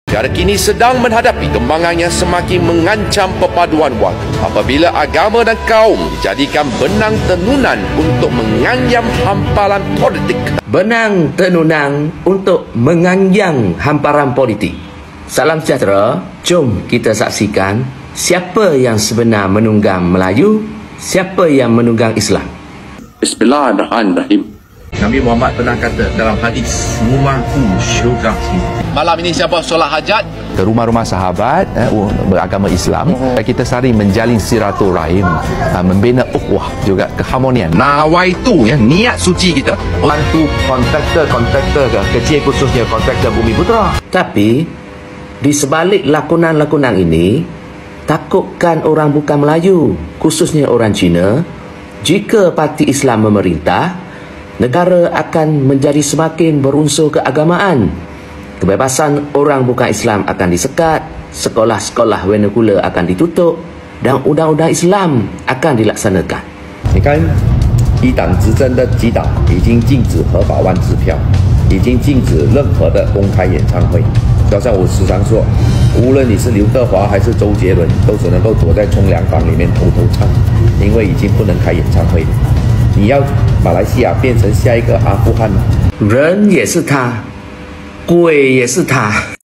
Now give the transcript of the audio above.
Negara kini sedang menghadapi kembangan yang semakin mengancam perpaduan warga apabila agama dan kaum dijadikan benang tenunan untuk menganyam hamparan politik. Benang tenunan untuk menganyam hamparan politik. Salam sejahtera, jom kita saksikan siapa yang sebenar menunggang Melayu, siapa yang menunggang Islam. Bismillahirrahmanirrahim. Nabi Muhammad pernah kata dalam hadis, rumahku syurga. Malam ini siapa solat hajat? Ke rumah-rumah sahabat beragama Islam, kita saling menjalin silaturahim, membina ukhuwah, juga keharmonian. Nawai itu niat suci kita. Bantu kontraktor kecil, khususnya kontraktor Bumi Putra. Tapi di sebalik lakonan-lakonan ini, takutkan orang bukan Melayu, khususnya orang Cina, jika parti Islam memerintah, negara akan menjadi semakin berunsur keagamaan. Kebebasan orang bukan Islam akan disekat, sekolah-sekolah vernacular akan ditutup, dan undang-undang Islam akan dilaksanakan. 你看，一党执政的几党已经禁止合法换支票，已经禁止任何的公开演唱会。就像我时常说，无论你是刘德华还是周杰伦，都只能够躲在冲凉房里面偷偷唱，因为已经不能开演唱会了。你要马来西亚变成下一个阿富汗？人也是他，鬼也是他。